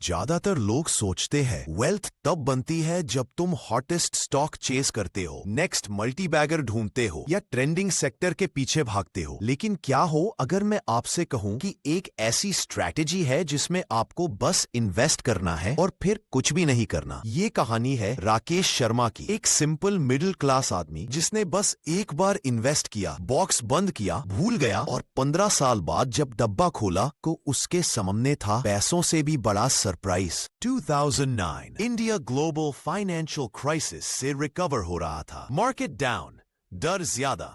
ज्यादातर लोग सोचते हैं वेल्थ तब बनती है जब तुम हॉटेस्ट स्टॉक चेस करते हो, नेक्स्ट मल्टी बैगर ढूंढते हो या ट्रेंडिंग सेक्टर के पीछे भागते हो। लेकिन क्या हो अगर मैं आपसे कहूं कि एक ऐसी स्ट्रैटेजी है जिसमें आपको बस इन्वेस्ट करना है और फिर कुछ भी नहीं करना। ये कहानी है राकेश शर्मा की, एक सिंपल मिडिल क्लास आदमी जिसने बस एक बार इन्वेस्ट किया, बॉक्स बंद किया, भूल गया और 15 साल बाद जब डब्बा खोला तो उसके सामने था पैसों से भी बड़ा surprise. 2009 India global financial crisis से रिकवर हो रहा था। मार्केट डाउन, डर ज्यादा,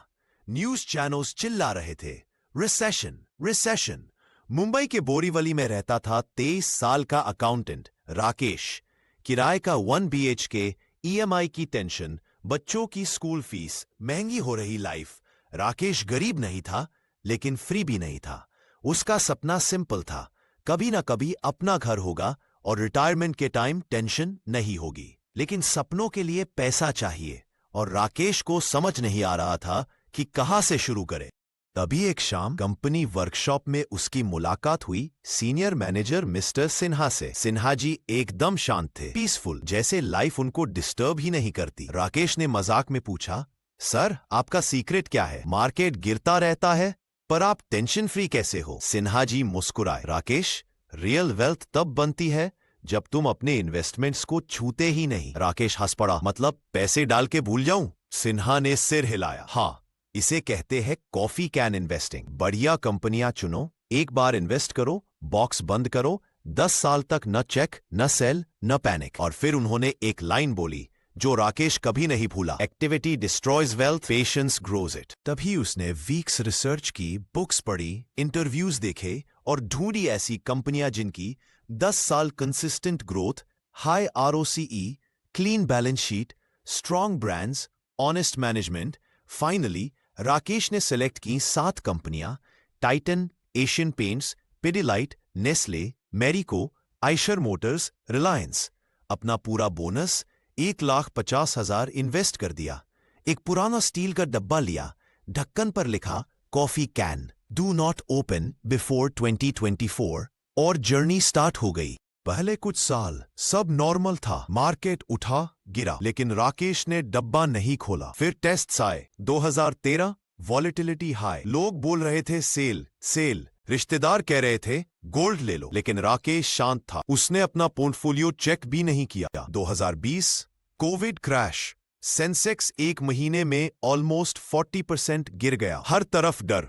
न्यूज चैनल्स चिल्ला रहे थे रिसेशन रिसेशन। मुंबई के बोरीवली में रहता था 23 साल का अकाउंटेंट राकेश। किराए का 1 BHK, EMI की टेंशन, बच्चों की स्कूल फीस, महंगी हो रही लाइफ। राकेश गरीब नहीं था लेकिन फ्री भी नहीं था। उसका सपना सिंपल था, कभी ना कभी अपना घर होगा और रिटायरमेंट के टाइम टेंशन नहीं होगी। लेकिन सपनों के लिए पैसा चाहिए और राकेश को समझ नहीं आ रहा था कि कहां से शुरू करे। तभी एक शाम कंपनी वर्कशॉप में उसकी मुलाकात हुई सीनियर मैनेजर मिस्टर सिन्हा से। सिन्हा जी एकदम शांत थे, पीसफुल, जैसे लाइफ उनको डिस्टर्ब ही नहीं करती। राकेश ने मजाक में पूछा, सर आपका सीक्रेट क्या है? मार्केट गिरता रहता है पर आप टेंशन फ्री कैसे हो? सिन्हा जी मुस्कुराए, राकेश रियल वेल्थ तब बनती है जब तुम अपने इन्वेस्टमेंट्स को छूते ही नहीं। राकेश हंस पड़ा, मतलब पैसे डाल के भूल जाऊं? सिन्हा ने सिर हिलाया, हाँ, इसे कहते हैं कॉफी कैन इन्वेस्टिंग। बढ़िया कंपनियां चुनो, एक बार इन्वेस्ट करो, बॉक्स बंद करो, 10 साल तक न चेक न सेल न पैनिक। और फिर उन्होंने एक लाइन बोली जो राकेश कभी नहीं भूला, activity destroys wealth, patience grows it. तभी उसने वीक्स रिसर्च की, बुक्स पढ़ी, इंटरव्यूज देखे और ढूंढी ऐसी कंपनियां जिनकी 10 साल consistent growth, high ROCE, clean balance sheet, strong brands, honest management. Finally Rakesh ने सेलेक्ट की 7 कंपनियां, Titan, Asian paints, Pidilite, Nestle, Marico, Eicher Motors, Reliance. अपना पूरा बोनस 1,50,000 इन्वेस्ट कर दिया। एक पुराना स्टील का डब्बा लिया, ढक्कन पर लिखा coffee can, do not open before 2024 और जर्नी स्टार्ट हो गई। पहले कुछ साल सब नॉर्मल था, मार्केट उठा गिरा, लेकिन राकेश ने डब्बा नहीं खोला। फिर टेस्ट्स आए, 2013 वॉलेटिलिटी हाई, लोग बोल रहे थे सेल सेल, रिश्तेदार कह रहे थे गोल्ड ले लो, लेकिन राकेश शांत था। उसने अपना पोर्टफोलियो चेक भी नहीं किया। 2020 कोविड क्रैश, सेंसेक्स एक महीने में ऑलमोस्ट 40% गिर गया, हर तरफ डर।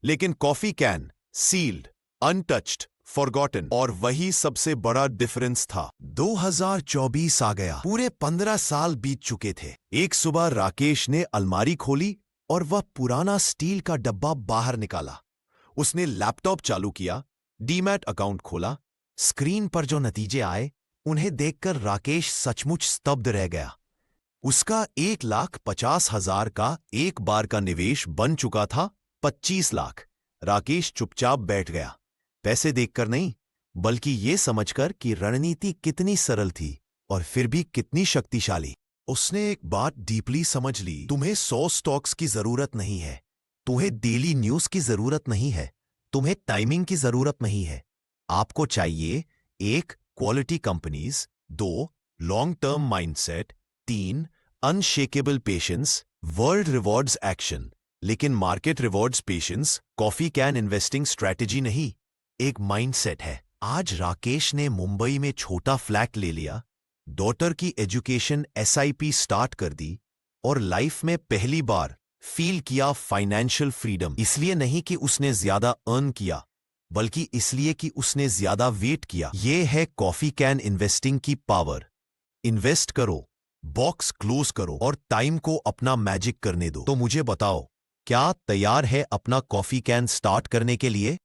लेकिन coffee can sealed, untouched, forgotten. और वही सबसे बड़ा डिफरेंस था। 2024 आ गया, पूरे 15 साल बीत चुके थे। एक सुबह राकेश ने अलमारी खोली और वह पुराना स्टील का डब्बा बाहर निकाला। उसने लैपटॉप चालू किया, डीमैट अकाउंट खोला। स्क्रीन पर जो नतीजे आए उन्हें देखकर राकेश सचमुच स्तब्ध रह गया। उसका 1,50,000 का एक बार का निवेश बन चुका था 25 लाख। राकेश चुपचाप बैठ गया, पैसे देखकर नहीं बल्कि ये समझकर कि रणनीति कितनी सरल थी और फिर भी कितनी शक्तिशाली। उसने एक बात डीपली समझ ली, तुम्हें 100 स्टॉक्स की जरूरत नहीं है, तुम्हें डेली न्यूज की जरूरत नहीं है, तुम्हें टाइमिंग की जरूरत नहीं है। आपको चाहिए 1 quality companies, 2 long term mindset, 3 unshakeable patience, world rewards action. लेकिन market rewards patience coffee can investing strategy नहीं, एक माइंडसेट है। आज राकेश ने मुंबई में छोटा फ्लैट ले लिया, डॉटर की एजुकेशन SIP स्टार्ट कर दी और लाइफ में पहली बार फील किया फाइनेंशियल फ्रीडम। इसलिए नहीं कि उसने ज्यादा अर्न किया, बल्कि इसलिए कि उसने ज्यादा वेट किया। यह है कॉफी कैन इन्वेस्टिंग की पावर। इन्वेस्ट करो, बॉक्स क्लोज करो और टाइम को अपना मैजिक करने दो। तो मुझे बताओ, क्या तैयार है अपना कॉफी कैन स्टार्ट करने के लिए?